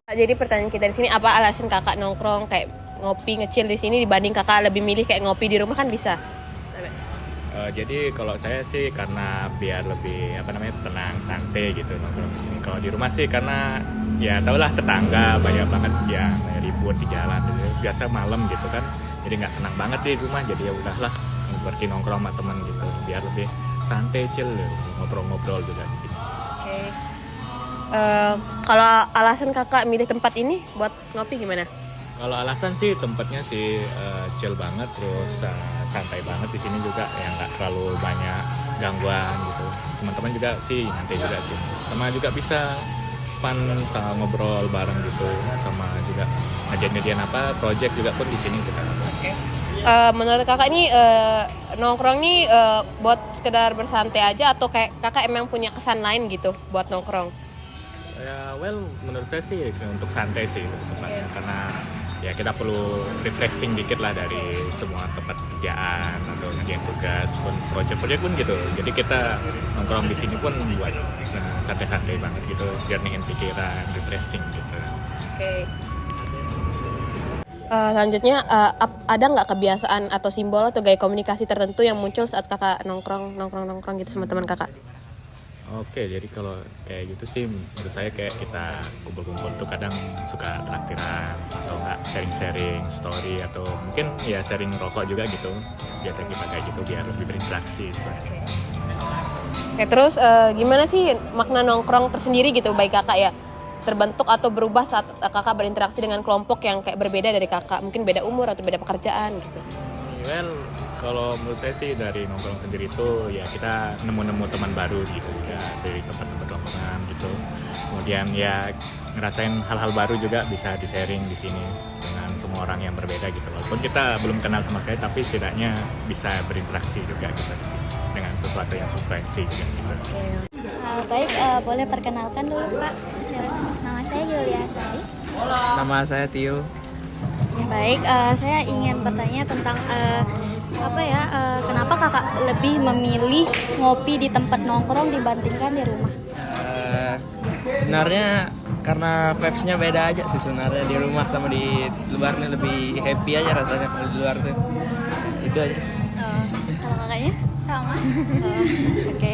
Jadi pertanyaan kita di sini, apa alasan kakak nongkrong kayak ngopi ngecil di sini dibanding kakak lebih milih kayak ngopi di rumah kan bisa? Jadi kalau saya sih karena biar lebih tenang, santai gitu nongkrong di sini. Kalau di rumah sih karena ya tau lah tetangga banyak banget yang ribut di jalan gitu. Biasa malam gitu kan, jadi nggak tenang banget di rumah. Jadi ya udahlah pergi nongkrong sama teman gitu, biar lebih santai, chill, ngobrol-ngobrol juga di sini. Oke. Kalau alasan kakak milih tempat ini buat ngopi gimana? Kalau alasan sih tempatnya sih chill banget, terus santai banget di sini juga, yang nggak terlalu banyak gangguan gitu. Teman-teman juga sih nyantai juga sih, sama juga bisa fun sama ngobrol bareng gitu, sama juga ngerjain project juga pun di sini kita. Oke. Menurut kakak ini nongkrong nih buat sekedar bersantai aja atau kayak kakak emang punya kesan lain gitu buat nongkrong? Ya, menurut saya sih untuk santai sih tempatnya, karena ya kita perlu refreshing dikit lah dari semua tempat kerjaan atau ngerjain tugas pun, project pun gitu. Jadi kita nongkrong di sini pun buat santai-santai banget gitu, jernihin pikiran, refreshing gitu. Oke. Selanjutnya ada nggak kebiasaan atau simbol atau gaya komunikasi tertentu yang muncul saat kakak nongkrong gitu sama teman kakak? Oke, jadi kalau kayak gitu sih menurut saya kayak kita kumpul-kumpul tuh kadang suka traktiran atau enggak sharing-sharing story atau mungkin ya sharing rokok juga gitu. Biasa kita kayak gitu biar lebih berinteraksi. Oke, terus gimana sih makna nongkrong tersendiri gitu baik kakak ya? Terbentuk atau berubah saat kakak berinteraksi dengan kelompok yang kayak berbeda dari kakak, mungkin beda umur atau beda pekerjaan gitu? Kalau menurut saya sih dari nongkrong sendiri itu ya kita nemu-nemu teman baru gitu ya, dari tempat-tempat nongkrongan gitu. Kemudian ya ngerasain hal-hal baru juga bisa di-sharing di sini dengan semua orang yang berbeda gitu. Walaupun kita belum kenal sama sekali, tapi setidaknya bisa berinteraksi juga gitu di sini dengan sesuatu yang substansi gitu. Baik, boleh perkenalkan dulu Pak. Nama saya Yulia Sari. Nama saya Tio. Baik, saya ingin bertanya tentang kenapa kakak lebih memilih ngopi di tempat nongkrong dibandingkan di rumah? Sebenarnya karena vibes-nya beda aja sih sebenarnya, di rumah sama di luar nih lebih happy aja rasanya kalau di luar tuh. Itu aja. Kalau kakaknya? Sama. Oke.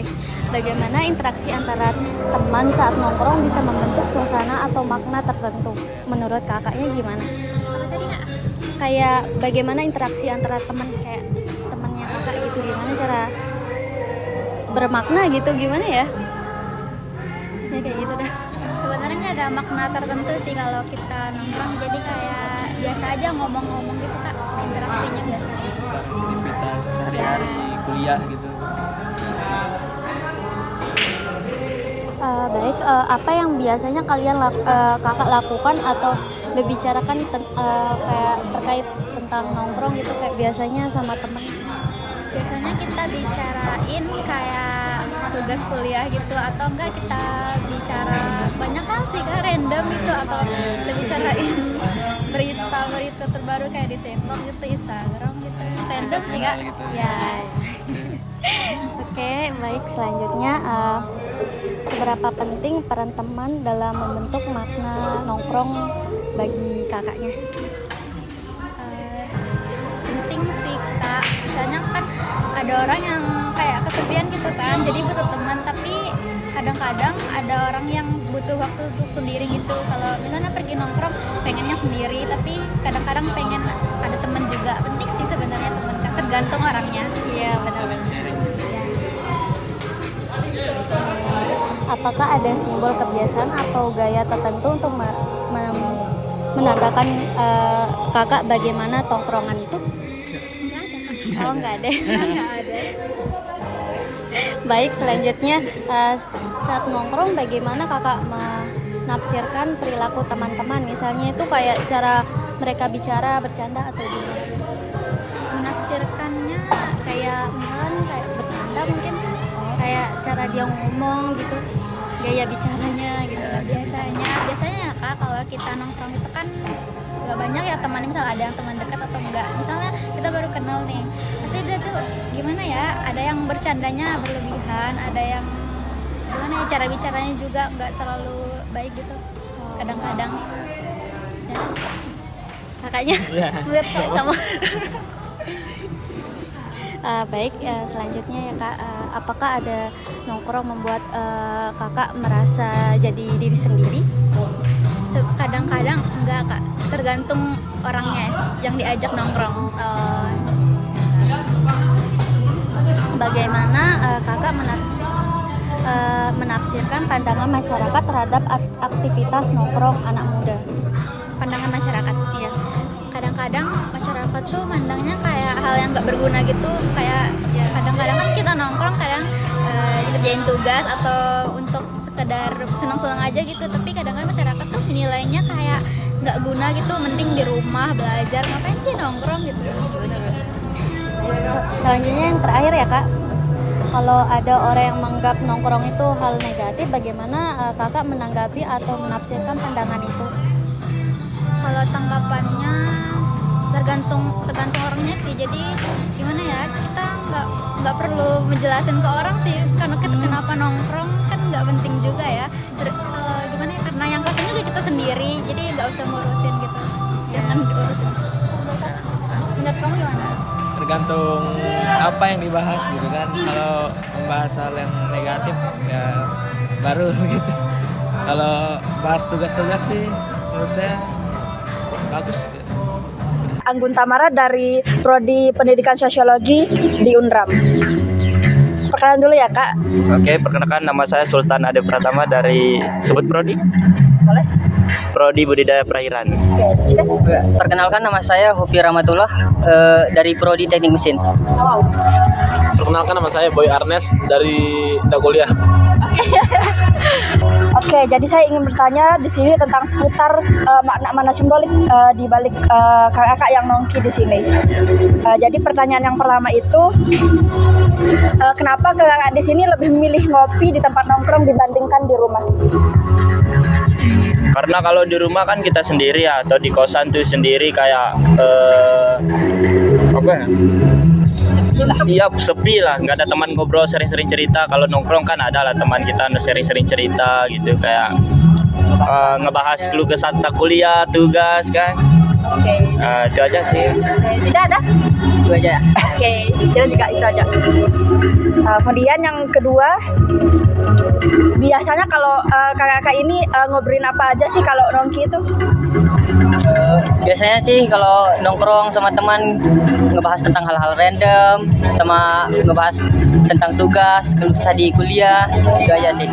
Bagaimana interaksi antara teman saat nongkrong bisa membentuk suasana atau makna tertentu? Menurut kakaknya gimana? Kayak bagaimana interaksi antara teman kayak temannya kakak gitu, gimana cara bermakna gitu, gimana ya? Ya kayak gitu dah. Sebenarnya nggak ada makna tertentu sih kalau kita nongkrong, jadi kayak biasa aja ngomong-ngomong gitu Kak, interaksinya biasa aja. Aktivitas sehari-hari kuliah gitu. Baik, apa yang biasanya kalian kakak lakukan atau membicarakan kayak terkait tentang nongkrong gitu, kayak biasanya sama temen? Biasanya kita bicarain kayak tugas kuliah gitu, atau enggak kita bicara banyak hal sih Kak, random gitu, atau kita bicarain berita-berita terbaru kayak di TikTok gitu, Instagram gitu, random sih Kak. Ya. Oke, baik, selanjutnya seberapa penting peran teman dalam membentuk makna nongkrong bagi kakaknya? Penting sih Kak, misalnya kan ada orang yang kayak kesepian gitu kan, jadi butuh teman, tapi kadang-kadang ada orang yang butuh waktu untuk sendiri gitu. Kalau misalnya pergi nongkrong pengennya sendiri, tapi kadang-kadang pengen ada teman juga. Penting sih sebenarnya teman Kak, tergantung orangnya. Iya, benar-benar. Apakah ada simbol kebiasaan atau gaya tertentu untuk menandakan kakak bagaimana tongkrongan itu? Enggak ada Kak. Oh, nggak ada. Enggak ada. Baik, selanjutnya saat nongkrong bagaimana kakak menafsirkan perilaku teman-teman? Misalnya itu kayak cara mereka bicara, bercanda atau gimana? Menafsirkannya Kayak misalkan kayak bercanda mungkin, kayak cara dia ngomong gitu, gaya bicaranya gitu. biasanya Kak, kalau kita nongkrong itu kan gak banyak ya temannya, misal ada yang teman dekat atau enggak, misalnya kita baru kenal nih, pasti dia tuh gimana ya, ada yang bercandanya berlebihan, ada yang gimana ya, cara bicaranya juga nggak terlalu baik gitu kadang-kadang. Kakaknya? Iya. Sama. Baik, selanjutnya ya Kak, apakah ada nongkrong membuat Kakak merasa jadi diri sendiri? Kadang-kadang enggak Kak, tergantung orangnya yang diajak nongkrong. Bagaimana Kakak menafsirkan pandangan masyarakat terhadap aktivitas nongkrong anak muda? Pandangan masyarakat, iya. Kadang-kadang masyarakat tuh mandangnya kayak hal yang nggak berguna gitu, kayak ya kadang-kadang kan kita nongkrong kadang dikerjain tugas atau untuk sekedar senang-senang aja gitu, tapi kadang-kadang masyarakat tuh nilainya kayak nggak guna gitu, mending di rumah belajar, ngapain sih nongkrong gitu. Selanjutnya yang terakhir ya Kak, kalau ada orang yang menganggap nongkrong itu hal negatif, bagaimana Kakak menanggapi atau menafsirkan pandangan itu? Kalau tanggapannya tergantung orangnya sih, jadi gimana ya, kita nggak perlu menjelasin ke orang sih karena kita kenapa nongkrong kan nggak penting juga ya. Gimana ya, karena yang rasanya juga kita sendiri, jadi nggak usah ngurusin gitu, jangan diurusin. Menurut kamu gimana? Tergantung apa yang dibahas gitu kan. Kalau membahas hal yang negatif ya baru gitu. Kalau bahas tugas-tugas sih menurut saya bagus. Anggun Tamara dari Prodi Pendidikan Sosiologi di Unram. Perkenalan dulu ya Kak. Oke, perkenalkan nama saya Sultan Ade Pratama dari sebut prodi? Boleh? Prodi Budidaya Perairan. Oke, sudah. Perkenalkan nama saya Hofi Rahmatullah dari Prodi Teknik Mesin. Wow. Perkenalkan nama saya Boy Arnes dari Dakuliah. Oke, jadi saya ingin bertanya di sini tentang seputar makna simbolik di balik kakak yang nongki di sini. Jadi pertanyaan yang pertama itu, kenapa kakak di sini lebih memilih ngopi di tempat nongkrong dibandingkan di rumah? Karena kalau di rumah kan kita sendiri ya, atau di kosan tuh sendiri kayak apa ya? Iya, sepi lah, nggak ada teman ngobrol sering-sering cerita. Kalau nongkrong kan ada lah teman kita sering-sering cerita gitu, kayak ngebahas keluh kesah kuliah, tugas kan. Oke. Itu aja sih. Sudah ada? Itu aja. Oke, sudah juga itu aja. Kemudian yang kedua, biasanya kalau kakak-kakak ini ngobrolin apa aja sih kalau nongki itu? Biasanya sih kalau nongkrong sama teman ngebahas tentang hal-hal random, sama ngebahas tentang tugas, keluh kesah di kuliah, itu aja sih.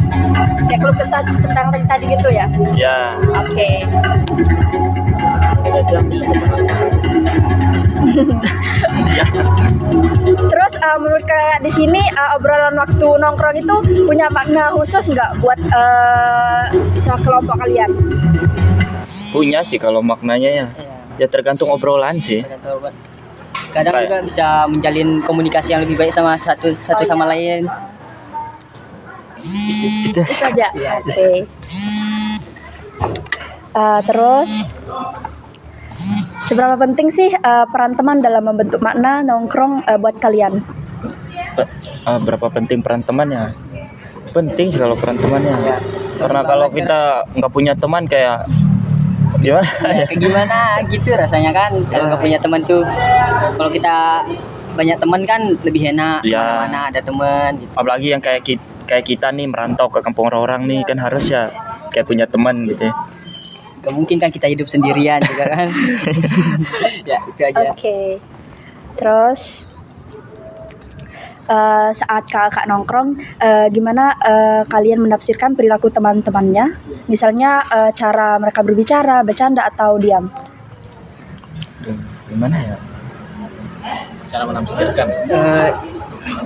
Kayak keluh kesah tentang tadi gitu ya? Ya. Oke. Terus menurut kakak di sini obrolan waktu nongkrong itu punya makna khusus nggak buat sekelompok kalian? Punya sih kalau maknanya ya. Ya tergantung obrolan sih. Kadang juga bisa menjalin komunikasi yang lebih baik sama satu sama lain. Itu aja. Oke. Terus seberapa penting sih peran teman dalam membentuk makna nongkrong buat kalian? Berapa penting peran temannya? Penting sih kalau peran temannya. Karena kalau kita nggak punya teman kayak gimana? Kayak gimana gitu rasanya kan kalau nggak punya teman tuh. Kalau kita banyak teman kan lebih enak. Ya. Mana ada teman. Gitu. Apalagi yang kayak kita nih merantau ke kampung orang nih kan harus ya kayak punya teman gitu. Gak mungkin kan kita hidup sendirian juga kan. Ya itu aja. Oke. Terus saat kakak nongkrong, gimana kalian menafsirkan perilaku teman-temannya? Misalnya cara mereka berbicara, bercanda atau diam. Gimana ya? Cara menafsirkan.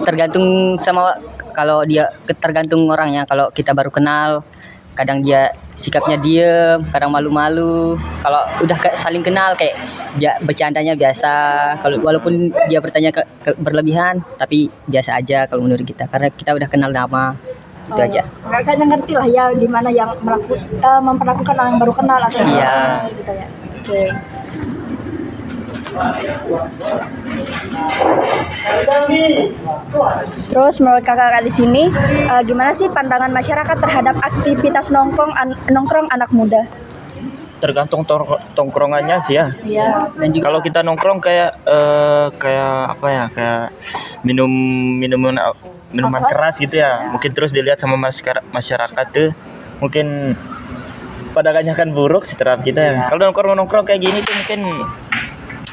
Tergantung sama kalau dia tergantung orangnya. Kalau kita baru kenal, kadang dia sikapnya diem, kadang malu-malu. Kalau udah saling kenal kayak bercandanya biasa. Kalau walaupun dia bertanya berlebihan, tapi biasa aja kalau menurut kita karena kita udah kenal nama. Itu aja. Kakaknya ngerti lah ya gimana yang memperlakukan orang yang baru kenal atau Iya. Gitu ya. Oke. Terus menurut kakak di sini, gimana sih pandangan masyarakat terhadap aktivitas nongkrong anak muda? tergantung tongkrongannya sih ya. Iya. Dan juga Kalau kita nongkrong kayak apa ya, kayak minuman keras gitu ya, mungkin terus dilihat sama masyarakat tuh mungkin pada kebanyakan buruk sih terhadap kita ya. Kalau nongkrong kayak gini tuh mungkin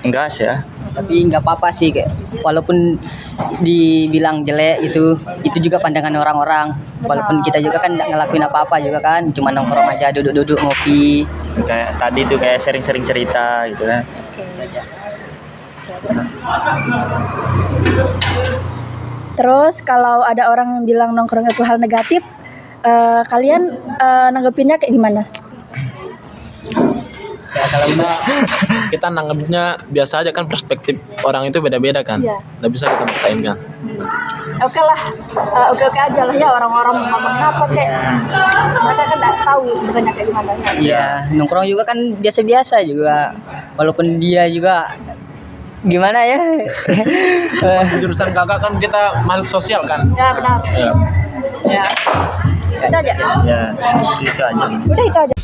enggak sih ya. tapi nggak apa-apa sih, kayak walaupun dibilang jelek itu juga pandangan orang-orang. Walaupun kita juga kan nggak ngelakuin apa-apa juga kan, cuma nongkrong aja, duduk-duduk ngopi. Tuh kayak tadi tuh kayak sering-sering cerita gitu kan. Terus kalau ada orang yang bilang nongkrong itu hal negatif, kalian nanggepinnya kayak gimana? Ya kalau kita nanggapnya biasa aja kan, perspektif orang itu beda-beda kan. Iya. Nggak bisa kita maksain kan. Oke lah, oke aja lah ya orang-orang mau ngomong apa kayak mereka kan nggak tahu sebenarnya kayak gimana. Iya, nongkrong juga kan biasa-biasa juga. Walaupun dia juga gimana ya? Jurusan kakak kan kita makhluk sosial kan. Ya benar. Ya. Ya. Itu aja. Ya, itu aja. Udah itu aja.